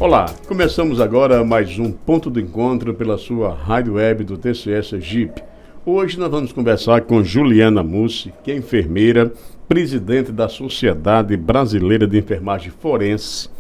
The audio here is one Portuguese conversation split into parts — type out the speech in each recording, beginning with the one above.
Olá, começamos agora mais um Ponto do Encontro pela sua rádio web do TCE Sergipe. Hoje nós vamos conversar com Juliana Mussi, que é enfermeira, presidente da Sociedade Brasileira de Enfermagem Forense,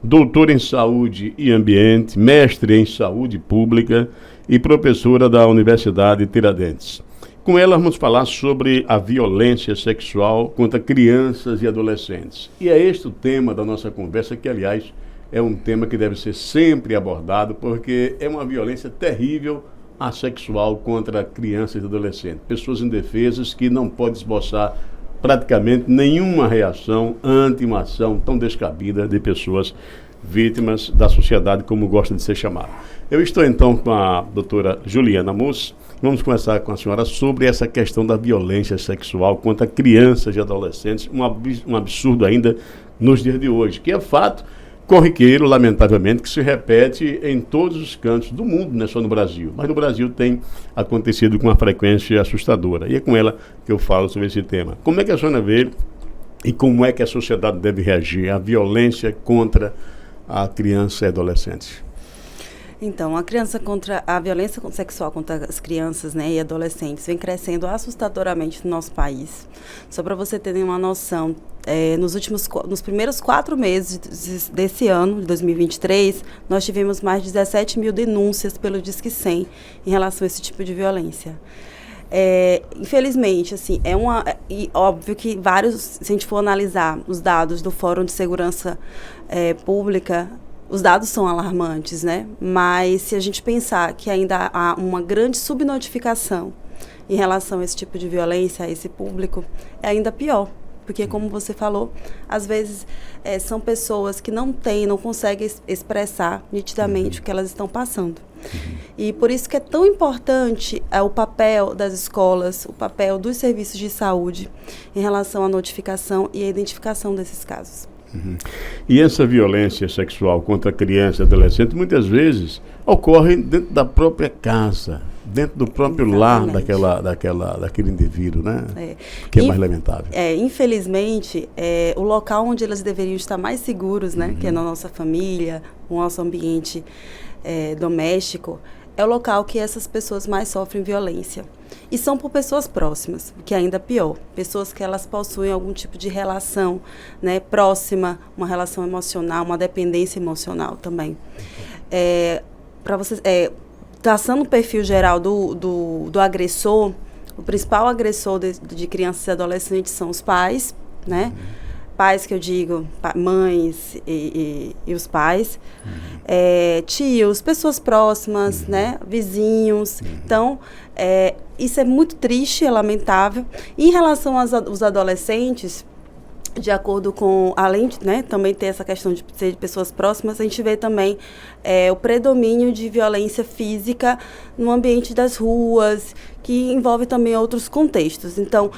doutora em Saúde e Ambiente, mestre em Saúde Pública e professora da Universidade Tiradentes. Com ela vamos falar sobre a violência sexual contra crianças e adolescentes. E é este o tema da nossa conversa, que aliás é um tema que deve ser sempre abordado, porque é uma violência terrível assexual contra crianças e adolescentes. Pessoas indefesas que não podem esboçar praticamente nenhuma reação ante uma ação tão descabida de pessoas vítimas da sociedade, como gosta de ser chamada. Eu estou então com a doutora Juliana Mussi. Vamos conversar com a senhora sobre essa questão da violência sexual contra crianças e adolescentes, um absurdo ainda nos dias de hoje, que é fato corriqueiro, lamentavelmente, que se repete em todos os cantos do mundo, não é só no Brasil. Mas no Brasil tem acontecido com uma frequência assustadora. E é com ela que eu falo sobre esse tema. Como é que a senhora vê e como é que a sociedade deve reagir à violência contra a criança e adolescente? Então, a violência sexual contra as crianças, né, e adolescentes vem crescendo assustadoramente no nosso país. Só para você terem uma noção, nos primeiros 4 meses desse ano, de 2023, nós tivemos mais de 17 mil denúncias pelo Disque 100 em relação a esse tipo de violência. Infelizmente, assim, e óbvio que se a gente for analisar os dados do Fórum de Segurança Pública, os dados são alarmantes, né? Mas se a gente pensar que ainda há uma grande subnotificação em relação a esse tipo de violência, a esse público, é ainda pior. Porque, como você falou, às vezes são pessoas que não conseguem expressar nitidamente o que elas estão passando. E por isso que é tão importante o papel das escolas, o papel dos serviços de saúde em relação à notificação e à identificação desses casos. E essa violência sexual contra criança e adolescente muitas vezes ocorre dentro da própria casa, dentro do próprio lar daquele indivíduo, né? Que é mais lamentável. Infelizmente, o local onde elas deveriam estar mais seguros, né? Que é na nossa família, o nosso ambiente doméstico, é o local que essas pessoas mais sofrem violência. E são por pessoas próximas, que é ainda pior. Pessoas que elas possuem algum tipo de relação, né, próxima, uma relação emocional, uma dependência emocional também. Para você, traçando o perfil geral do agressor, o principal agressor de crianças e adolescentes são os pais, né? Pais que eu digo, mães e os pais, tios, pessoas próximas, né, vizinhos. Então, isso é muito triste, é lamentável. E em relação aos adolescentes, de acordo com, além de, né, também ter essa questão de ser de pessoas próximas, a gente vê também o predomínio de violência física no ambiente das ruas, que envolve também outros contextos. Então,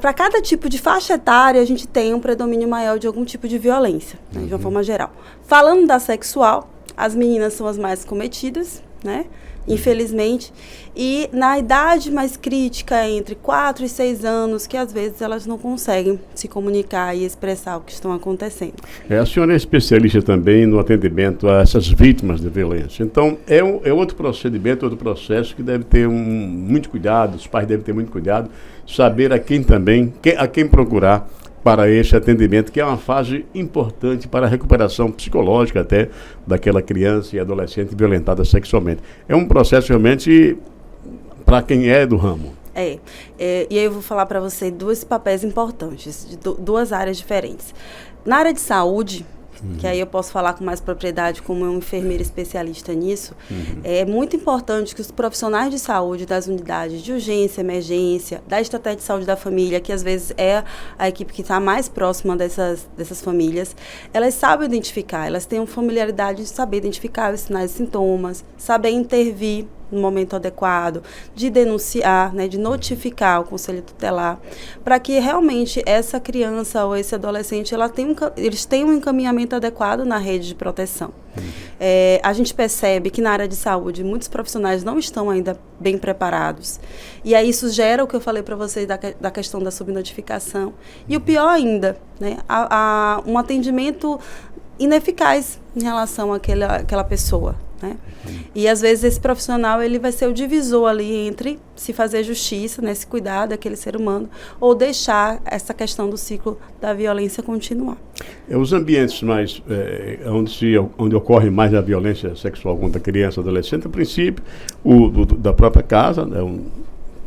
para cada tipo de faixa etária, a gente tem um predomínio maior de algum tipo de violência, né, de uma forma geral. Falando da sexual, as meninas são as mais cometidas, né? Infelizmente, e na idade mais crítica, entre 4 e 6 anos, que às vezes elas não conseguem se comunicar e expressar o que estão acontecendo. A senhora é especialista também no atendimento a essas vítimas de violência. Então, é outro procedimento, outro processo que deve ter muito cuidado, os pais devem ter muito cuidado, saber a quem procurar para esse atendimento, que é uma fase importante para a recuperação psicológica até daquela criança e adolescente violentada sexualmente. É um processo realmente para quem é do ramo. E aí eu vou falar para você 2 papéis importantes, de 2 áreas diferentes. Na área de saúde, que aí eu posso falar com mais propriedade como uma enfermeira especialista nisso, é muito importante que os profissionais de saúde das unidades de urgência, emergência, da estratégia de saúde da família, que às vezes é a equipe que está mais próxima dessas famílias, elas sabem identificar, elas têm uma familiaridade de saber identificar os sinais e sintomas, saber intervir no momento adequado, de denunciar, né, de notificar o conselho tutelar, para que realmente essa criança ou esse adolescente eles tenham um encaminhamento adequado na rede de proteção. A gente percebe que na área de saúde muitos profissionais não estão ainda bem preparados. E aí isso gera o que eu falei para vocês da questão da subnotificação. E o pior ainda, né, um atendimento ineficaz em relação àquela pessoa, né? E às vezes esse profissional ele vai ser o divisor ali entre se fazer justiça, né, se cuidar daquele ser humano, ou deixar essa questão do ciclo da violência continuar. Os ambientes mais onde ocorre mais a violência sexual contra criança e adolescente, a princípio, da própria casa, né,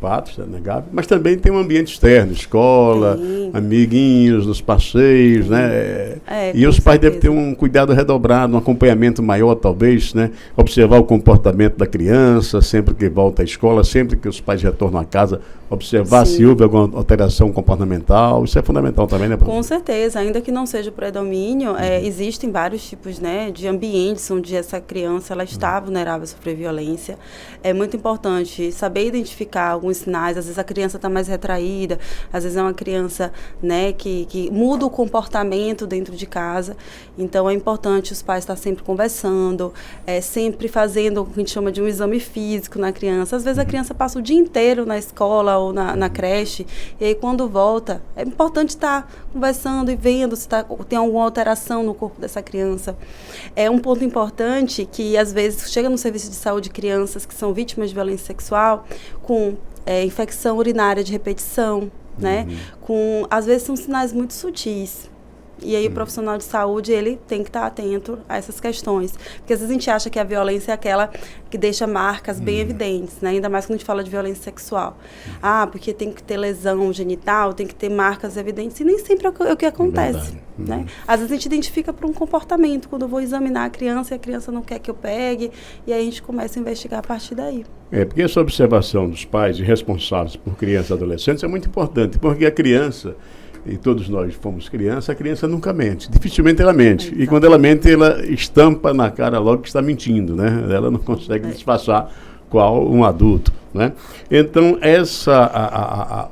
fato, é negável, mas também tem um ambiente externo, escola, amiguinhos, nos passeios, né? E os pais devem ter um cuidado redobrado, um acompanhamento maior, talvez, né? Observar o comportamento da criança, sempre que volta à escola, sempre que os pais retornam à casa, observar se houve alguma alteração comportamental. Isso é fundamental também, né? Com certeza, ainda que não seja o predomínio, existem vários tipos, né, de ambientes onde essa criança ela está vulnerável a sofrer violência. É muito importante saber identificar alguns sinais. Às vezes a criança está mais retraída, às vezes é uma criança, né, que muda o comportamento dentro de casa. Então é importante os pais estar sempre conversando, sempre fazendo o que a gente chama de um exame físico na criança. Às vezes a criança passa o dia inteiro na escola ou na creche, e aí quando volta, é importante estar conversando e vendo se tem alguma alteração no corpo dessa criança. É um ponto importante que às vezes chega no serviço de saúde crianças que são vítimas de violência sexual com infecção urinária de repetição, né? Às vezes são sinais muito sutis. E aí o profissional de saúde, ele tem que estar atento a essas questões. Porque às vezes a gente acha que a violência é aquela que deixa marcas bem evidentes, né? Ainda mais quando a gente fala de violência sexual. Porque tem que ter lesão genital, tem que ter marcas evidentes. E nem sempre é o que acontece, né? Às vezes a gente identifica por um comportamento. Quando eu vou examinar a criança e a criança não quer que eu pegue, e aí a gente começa a investigar a partir daí. Porque essa observação dos pais e responsáveis por crianças e adolescentes é muito importante, porque a criança, e todos nós fomos criança, a criança nunca mente, dificilmente ela mente. E quando ela mente, ela estampa na cara logo que está mentindo, né? Ela não consegue disfarçar qual um adulto, né? Então,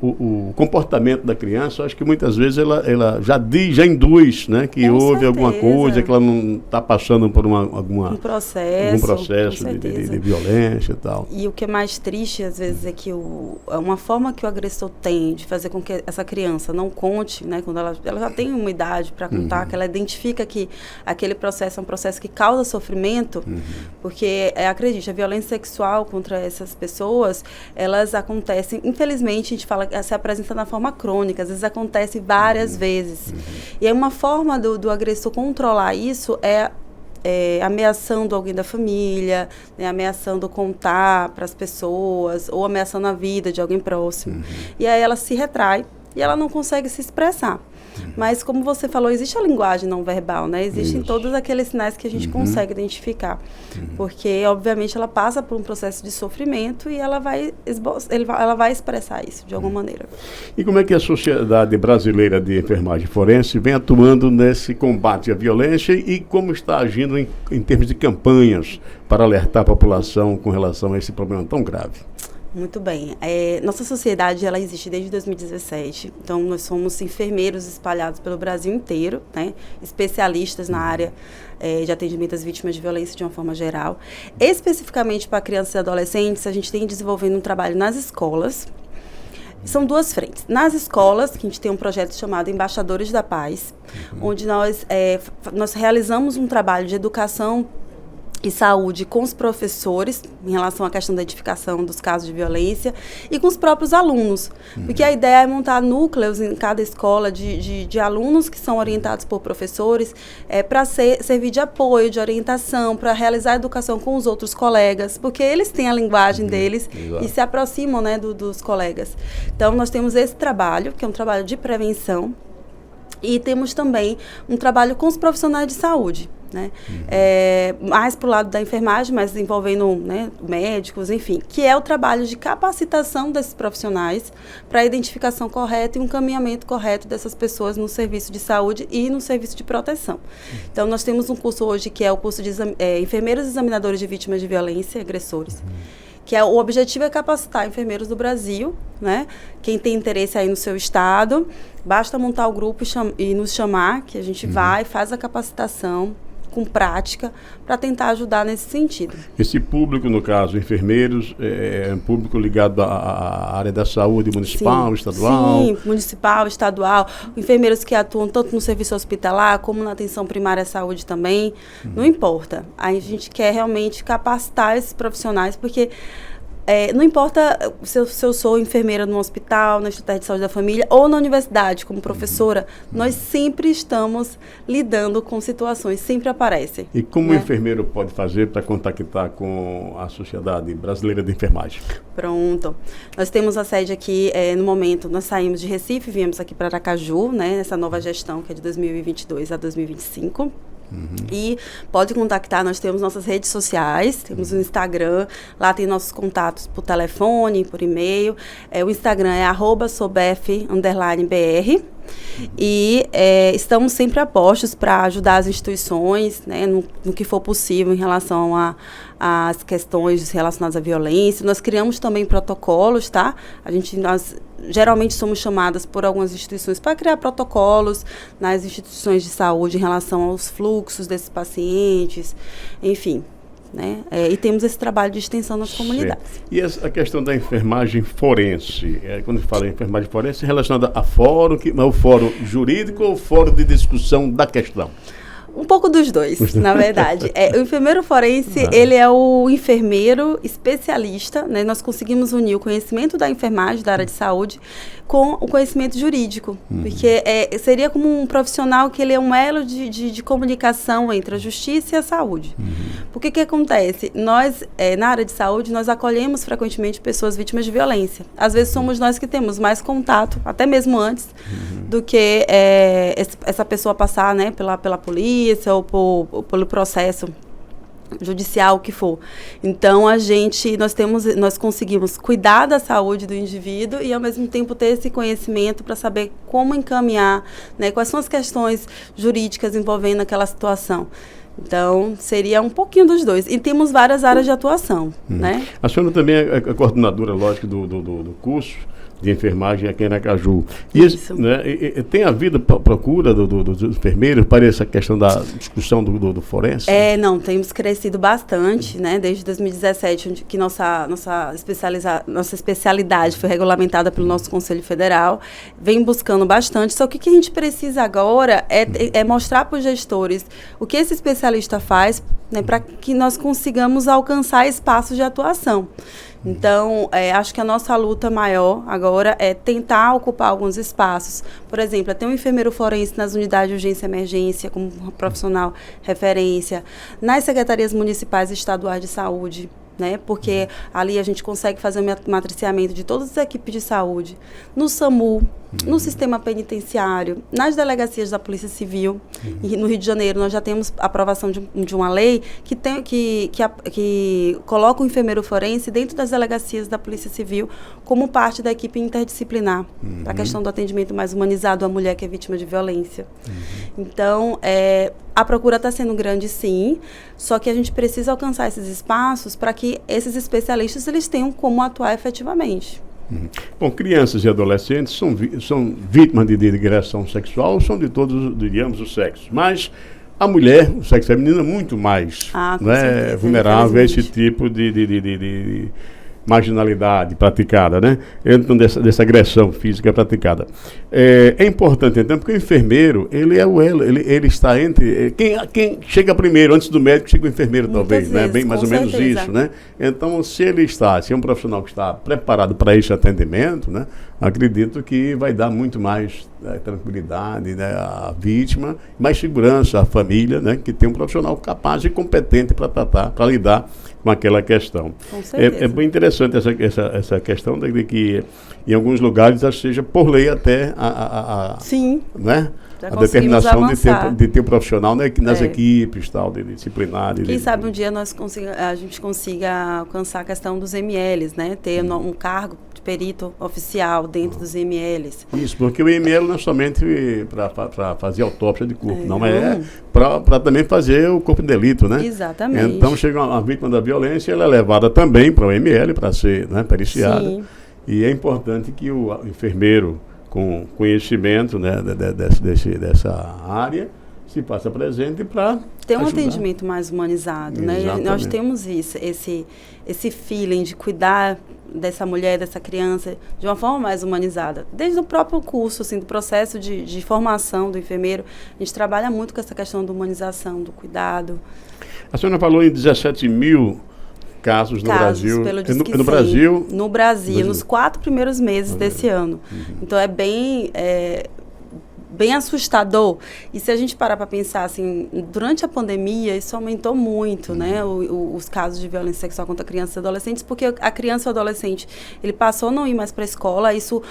o comportamento da criança, eu acho que muitas vezes ela já induz, né, que Com houve certeza. alguma coisa, que ela não está passando por algum processo de violência e tal. E o que é mais triste, às vezes, é que uma forma que o agressor tem de fazer com que essa criança não conte, né, quando ela já tem uma idade para contar, que ela identifica que aquele processo é um processo que causa sofrimento, porque, acredite, a violência sexual contra essas pessoas, elas acontecem, infelizmente, a gente fala que se apresenta na forma crônica, às vezes acontece várias vezes. E aí uma forma do agressor controlar isso ameaçando alguém da família, né, ameaçando contar para as pessoas, ou ameaçando a vida de alguém próximo. E aí ela se retrai e ela não consegue se expressar. Mas, como você falou, existe a linguagem não verbal, né? Existem todos aqueles sinais que a gente consegue identificar. Porque, obviamente, ela passa por um processo de sofrimento e ela vai expressar isso de alguma maneira. E como é que a Sociedade Brasileira de Enfermagem Forense vem atuando nesse combate à violência e como está agindo em termos de campanhas para alertar a população com relação a esse problema tão grave? Muito bem. Nossa sociedade, ela existe desde 2017. Então, nós somos enfermeiros espalhados pelo Brasil inteiro, né? Especialistas na área de atendimento às vítimas de violência de uma forma geral. Especificamente para crianças e adolescentes, a gente tem desenvolvendo um trabalho nas escolas. São duas frentes. Nas escolas, que a gente tem um projeto chamado Embaixadores da Paz, onde nós realizamos um trabalho de educação e saúde com os professores, em relação à questão da identificação dos casos de violência, e com os próprios alunos. Porque a ideia é montar núcleos em cada escola de alunos que são orientados por professores, para servir de apoio, de orientação, para realizar a educação com os outros colegas, porque eles têm a linguagem deles e se aproximam, né, dos colegas. Então, nós temos esse trabalho, que é um trabalho de prevenção, e temos também um trabalho com os profissionais de saúde, né? Mais para o lado da enfermagem, mas envolvendo, né, médicos, enfim, que é o trabalho de capacitação desses profissionais para a identificação correta e um caminhamento correto dessas pessoas no serviço de saúde e no serviço de proteção. Então, nós temos um curso hoje que é o curso de enfermeiros examinadores de vítimas de violência e agressores, que o objetivo é capacitar enfermeiros do Brasil, né? Quem tem interesse aí no seu estado, basta montar o grupo e nos chamar, que a gente vai, faz a capacitação, com prática, para tentar ajudar nesse sentido. Esse público, no caso, enfermeiros, é um público ligado à área da saúde municipal, sim, estadual? Sim, municipal, estadual. Enfermeiros que atuam tanto no serviço hospitalar como na atenção primária à saúde também. Não importa. Aí a gente quer realmente capacitar esses profissionais, porque não importa se eu sou enfermeira no hospital, na estratégia de saúde da família ou na universidade como professora, nós sempre estamos lidando com situações, sempre aparecem. E como o enfermeiro pode fazer para contactar com a Sociedade Brasileira de Enfermagem? Pronto. Nós temos a sede aqui, no momento, nós saímos de Recife, viemos aqui para Aracaju, né, nessa nova gestão que é de 2022 a 2025. E pode contactar, nós temos nossas redes sociais, temos o Instagram, lá tem nossos contatos por telefone, por e-mail. O Instagram é @sobef_br. E estamos sempre a postos para ajudar as instituições, né, no que for possível em relação às questões relacionadas à violência. Nós criamos também protocolos, tá? Nós geralmente somos chamadas por algumas instituições para criar protocolos nas instituições de saúde em relação aos fluxos desses pacientes, enfim. Né? E temos esse trabalho de extensão nas comunidades. E a questão da enfermagem forense, quando fala em enfermagem forense, é relacionada a fórum, é o fórum jurídico ou o fórum de discussão da questão? Um pouco dos dois, na verdade. O enfermeiro forense, ele é o enfermeiro especialista, né? Nós conseguimos unir o conhecimento da enfermagem, da área de saúde, com o conhecimento jurídico. Porque seria como um profissional que ele é um elo de comunicação entre a justiça e a saúde. Porque que acontece? Nós, na área de saúde, nós acolhemos frequentemente pessoas vítimas de violência. Às vezes somos nós que temos mais contato, até mesmo antes, do que essa pessoa passar, né, pela polícia, ou pelo processo judicial, o que for. Então, nós conseguimos cuidar da saúde do indivíduo e, ao mesmo tempo, ter esse conhecimento para saber como encaminhar, né, quais são as questões jurídicas envolvendo aquela situação. Então, seria um pouquinho dos dois. E temos várias áreas de atuação, né? A senhora também é coordenadora, lógico, do curso de enfermagem aqui em Aracaju. Isso. Tem havido procura dos enfermeiros para essa questão da discussão do forense? Não, temos crescido bastante, né? Desde 2017, onde que nossa especialidade foi regulamentada pelo nosso Conselho Federal, vem buscando bastante. Só que o que a gente precisa agora é mostrar para os gestores o que esse especialista faz, né, para que nós consigamos alcançar espaços de atuação. Então, acho que a nossa luta maior agora é tentar ocupar alguns espaços. Por exemplo, ter um enfermeiro forense nas unidades de urgência e emergência como profissional referência, nas secretarias municipais e estaduais de saúde, né? Porque ali a gente consegue fazer o matriciamento de todas as equipes de saúde, no SAMU, no sistema penitenciário, nas delegacias da Polícia Civil. E no Rio de Janeiro nós já temos a aprovação de uma lei que coloca o enfermeiro forense dentro das delegacias da Polícia Civil como parte da equipe interdisciplinar, para a questão do atendimento mais humanizado à mulher que é vítima de violência. Então, a procura está sendo grande, sim, só que a gente precisa alcançar esses espaços para que esses especialistas eles tenham como atuar efetivamente. Bom, crianças e adolescentes são vítimas de agressão sexual, são de todos, diríamos, os sexos. Mas a mulher, o sexo feminino, é muito mais vulnerável a esse tipo de marginalidade praticada, né? Então, dessa agressão física praticada. É importante, então, porque o enfermeiro, ele é o elo, ele está entre... Quem chega primeiro, antes do médico, chega o enfermeiro, talvez, né? Bem mais ou menos isso, né? Então, se é um profissional que está preparado para esse atendimento, né? Acredito que vai dar muito mais tranquilidade, né, à vítima, mais segurança à família, né, que tem um profissional capaz e competente para tratar, para lidar com aquela questão. Com certeza. É bem interessante essa questão de que em alguns lugares já seja por lei até Sim. Né? A determinação de ter um profissional, né, nas equipes, tal, de disciplinar. Quem sabe um dia a gente consiga alcançar a questão dos MLs, né? Ter um cargo de perito oficial dentro dos MLs. Isso, porque o ML não é somente para fazer autópsia de corpo, não é para também fazer o corpo de delito, né? Exatamente. Então chega uma vítima da violência, ela é levada também para o ML para ser, né, periciada. Sim. E é importante que o enfermeiro com conhecimento, né, dessa área se faça presente para ter um ajudar. atendimento mais humanizado, né? Exatamente. Nós temos esse feeling de cuidar dessa mulher, dessa criança, de uma forma mais humanizada. Desde o próprio curso, assim, do processo de formação do enfermeiro, a gente trabalha muito com essa questão da humanização, do cuidado. A senhora falou em 17 mil casos no Brasil. Pelo No Brasil? No Brasil, nos 4 primeiros meses desse ano. Então, é bem assustador. E se a gente parar para pensar, assim, durante a pandemia, isso aumentou muito, né? Os casos de violência sexual contra crianças e adolescentes, porque a criança e o adolescente, ele passou a não ir mais para a escola, isso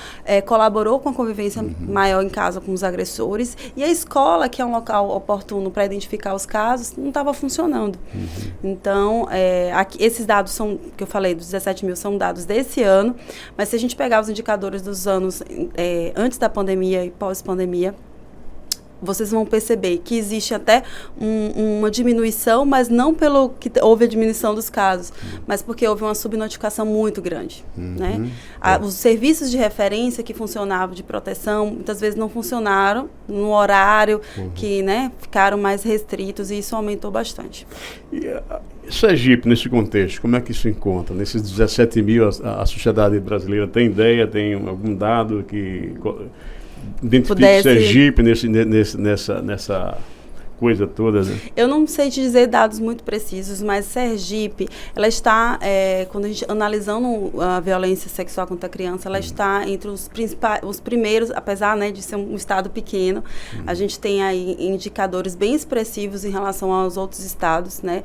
colaborou com a convivência maior em casa com os agressores, e a escola, que é um local oportuno para identificar os casos, não estava funcionando. Então, esses dados que eu falei, dos 17 mil, são dados desse ano, mas se a gente pegar os indicadores dos anos antes da pandemia e pós-pandemia, vocês vão perceber que existe até uma diminuição, mas não pelo que houve a diminuição dos casos, mas porque houve uma subnotificação muito grande. Né? Os serviços de referência que funcionavam de proteção, muitas vezes não funcionaram no horário, que, né, ficaram mais restritos, e isso aumentou bastante. E Sergipe, nesse contexto, como é que se encontra? Nesses 17 mil, a sociedade brasileira tem ideia, tem algum dado que identifique Sergipe nessa coisa toda, né? Eu não sei te dizer dados muito precisos, mas Sergipe, ela está, quando a gente analisando a violência sexual contra a criança, ela está entre os primeiros, apesar, né, de ser um estado pequeno, a gente tem aí indicadores bem expressivos em relação aos outros estados, né?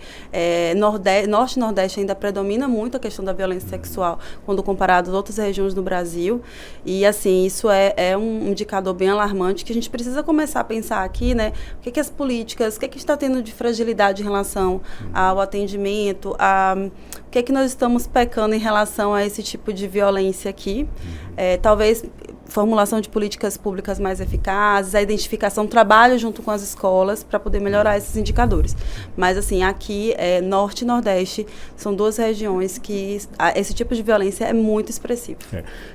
Norte e Nordeste ainda predomina muito a questão da violência sexual quando comparado às outras regiões do Brasil, e assim, isso é um indicador bem alarmante que a gente precisa começar a pensar aqui, né? O que as políticas, o que está tendo de fragilidade em relação ao atendimento, o que nós estamos pecando em relação a esse tipo de violência aqui. Talvez formulação de políticas públicas mais eficazes, a identificação, trabalho junto com as escolas para poder melhorar esses indicadores. Mas, assim, aqui, Norte e Nordeste, são duas regiões que esse tipo de violência é muito expressivo.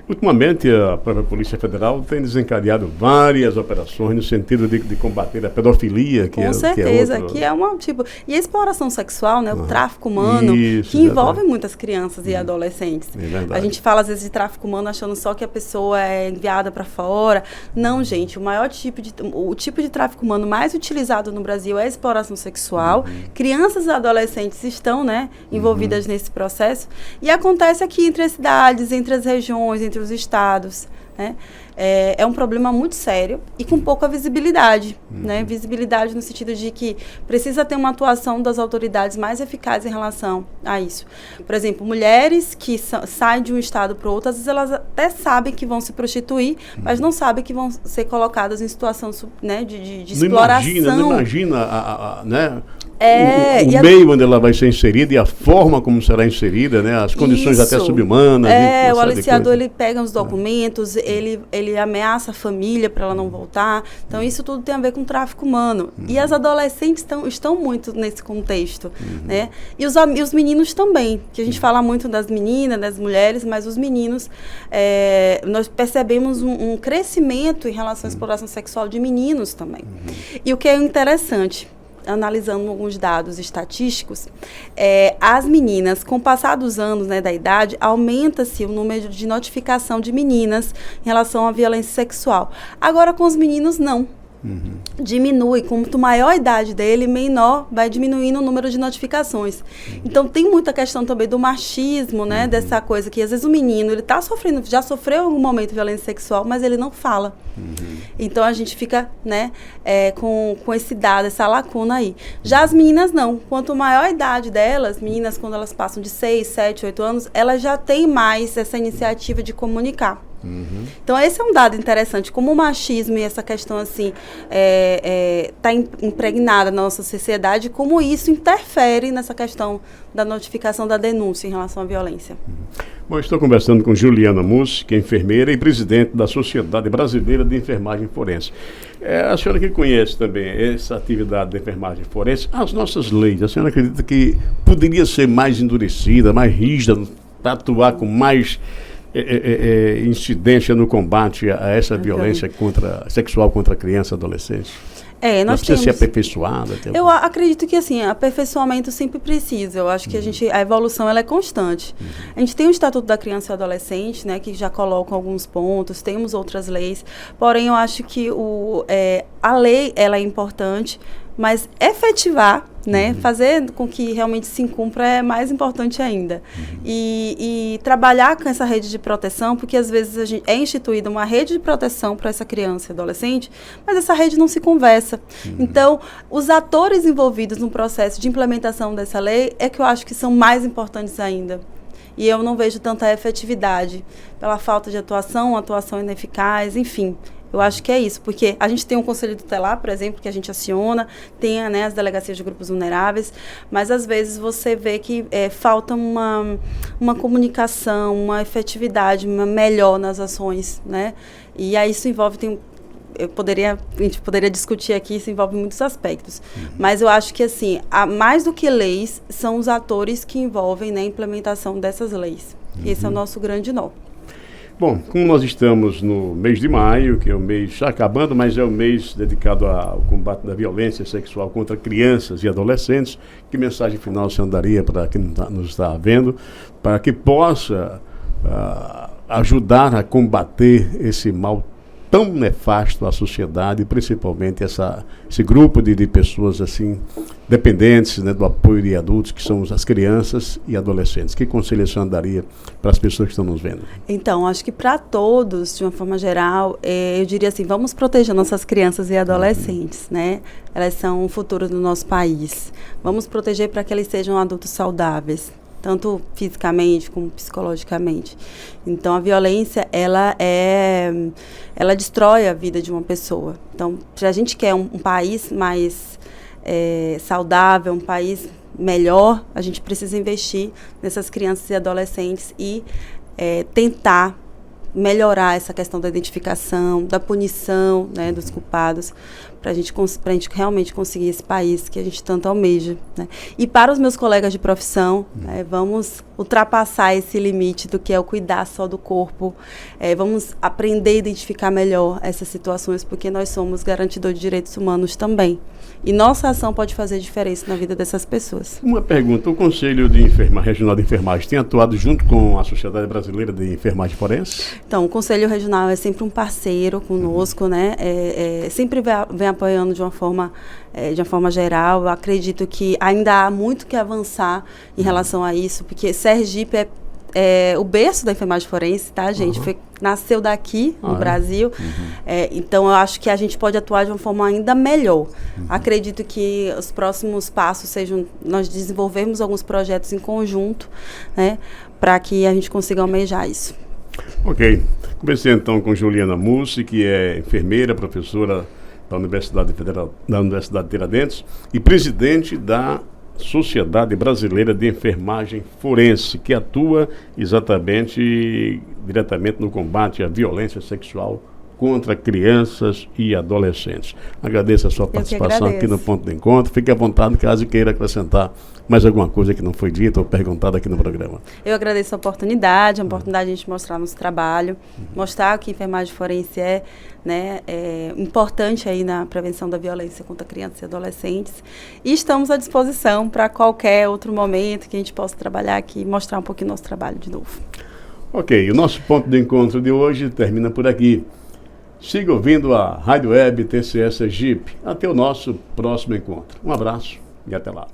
Ultimamente, a própria Polícia Federal tem desencadeado várias operações no sentido de combater a pedofilia, com certeza, que é uma tipo... E a exploração sexual, né, o tráfico humano, que envolve muitas crianças e adolescentes. A gente fala, às vezes, de tráfico humano achando só que a pessoa é enviada para fora. Não, gente, o tipo de tráfico humano mais utilizado no Brasil é a exploração sexual. Crianças e adolescentes estão, né, envolvidas nesse processo. E acontece aqui entre as cidades, entre as regiões, entre os estados, né? É um problema muito sério e com pouca visibilidade, né? Visibilidade no sentido de que precisa ter uma atuação das autoridades mais eficaz em relação a isso. Por exemplo, mulheres que saem de um estado para o outro, às vezes elas até sabem que vão se prostituir, mas não sabem que vão ser colocadas em situação, né, de exploração. Não imagina, né? O meio onde ela vai ser inserida e a forma como será inserida, né? As condições até subhumanas. O aliciador, ele pega os documentos, ele ameaça a família para ela não voltar. Então, isso tudo tem a ver com tráfico humano. E as adolescentes estão muito nesse contexto, né? E os meninos também, que a gente fala muito das meninas, das mulheres, mas os meninos, nós percebemos um crescimento em relação à exploração sexual de meninos também. E o que é interessante, analisando alguns dados estatísticos, as meninas, com o passar dos anos, né, da idade, aumenta-se o número de notificação de meninas em relação à violência sexual. Agora, com os meninos, não. Diminui, quanto maior a idade dele, menor vai diminuindo o número de notificações. Então tem muita questão também do machismo, né, dessa coisa que às vezes o menino, ele está sofrendo, já sofreu em algum momento de violência sexual, mas ele não fala. Então a gente fica, né, com esse dado, essa lacuna aí. Já as meninas não, quanto maior a idade delas, meninas quando elas passam de 6, 7, 8 anos, elas já têm mais essa iniciativa de comunicar. Então esse é um dado interessante, como o machismo e essa questão assim está impregnada na nossa sociedade, como isso interfere nessa questão da notificação da denúncia em relação à violência. Bom, estou conversando com Juliana Mussi, que é enfermeira e presidente da Sociedade Brasileira de Enfermagem Forense. A senhora que conhece também essa atividade de enfermagem forense, as nossas leis, a senhora acredita que poderia ser mais endurecida, mais rígida, para atuar com mais incidência no combate a essa violência sexual contra criança e adolescente? Nós precisa ser temos... aperfeiçoada? Eu acredito que, assim, aperfeiçoamento sempre precisa. Eu acho que a evolução ela é constante. A gente tem o Estatuto da Criança e Adolescente, né, que já coloca alguns pontos, temos outras leis, porém eu acho que a lei ela é importante, mas efetivar, né, fazer com que realmente se cumpra é mais importante ainda. E trabalhar com essa rede de proteção, porque às vezes é instituída uma rede de proteção para essa criança e adolescente, mas essa rede não se conversa. Então, os atores envolvidos no processo de implementação dessa lei é que eu acho que são mais importantes ainda. E eu não vejo tanta efetividade pela falta de atuação ineficaz, enfim. Eu acho que é isso, porque a gente tem um conselho tutelar, por exemplo, que a gente aciona, tem, né, as delegacias de grupos vulneráveis, mas às vezes você vê que falta uma comunicação, uma efetividade melhor nas ações, né? E aí isso envolve, a gente poderia discutir aqui, isso envolve muitos aspectos. Mas eu acho que, assim, mais do que leis, são os atores que envolvem, né, a implementação dessas leis. Esse é o nosso grande nó. Bom, como nós estamos no mês de maio, que é o mês já acabando, mas é o mês dedicado ao combate da violência sexual contra crianças e adolescentes, que mensagem final você daria para quem nos está vendo, para que possa ajudar a combater esse mal tão nefasto à sociedade, principalmente esse grupo de pessoas assim dependentes, né, do apoio de adultos, que são as crianças e adolescentes? Que conselho você daria para as pessoas que estão nos vendo? Então, acho que para todos, de uma forma geral, eu diria assim, vamos proteger nossas crianças e adolescentes, né? Elas são o futuro do nosso país. Vamos proteger para que eles sejam adultos saudáveis, tanto fisicamente como psicologicamente. Então, a violência, ela destrói a vida de uma pessoa. Então, se a gente quer um país mais saudável, um país melhor, a gente precisa investir nessas crianças e adolescentes e tentar melhorar essa questão da identificação, da punição, né, dos culpados, para a gente realmente conseguir esse país que a gente tanto almeja, né? E para os meus colegas de profissão, né, vamos ultrapassar esse limite do que é o cuidar só do corpo, vamos aprender a identificar melhor essas situações, porque nós somos garantidor de direitos humanos também. E nossa ação pode fazer diferença na vida dessas pessoas. Uma pergunta, o Conselho Regional de Enfermagem tem atuado junto com a Sociedade Brasileira de Enfermagem Forense? Então, o Conselho Regional é sempre um parceiro conosco, né? Sempre vem apoiando de uma forma geral. Eu acredito que ainda há muito que avançar em relação a isso, porque Sergipe é o berço da enfermagem forense, tá, gente? Nasceu daqui, no Brasil. Então, eu acho que a gente pode atuar de uma forma ainda melhor. Acredito que os próximos passos sejam nós desenvolvermos alguns projetos em conjunto, né, para que a gente consiga almejar isso. Ok. Conversei então com Juliana Mussi, que é enfermeira, professora da Universidade de Tiradentes e presidente da Sociedade Brasileira de Enfermagem Forense, que atua diretamente no combate à violência sexual contra crianças e adolescentes. Agradeço a sua participação aqui no Ponto de Encontro. Fique à vontade, caso queira acrescentar mais alguma coisa que não foi dita ou perguntada aqui no programa. Eu agradeço a oportunidade de a gente mostrar nosso trabalho, mostrar que a enfermagem forense é importante aí na prevenção da violência contra crianças e adolescentes. E estamos à disposição para qualquer outro momento que a gente possa trabalhar aqui e mostrar um pouquinho nosso trabalho de novo. Ok, o nosso Ponto de Encontro de hoje termina por aqui. Siga ouvindo a Rádio Web TCS Sergipe. Até o nosso próximo encontro. Um abraço e até lá.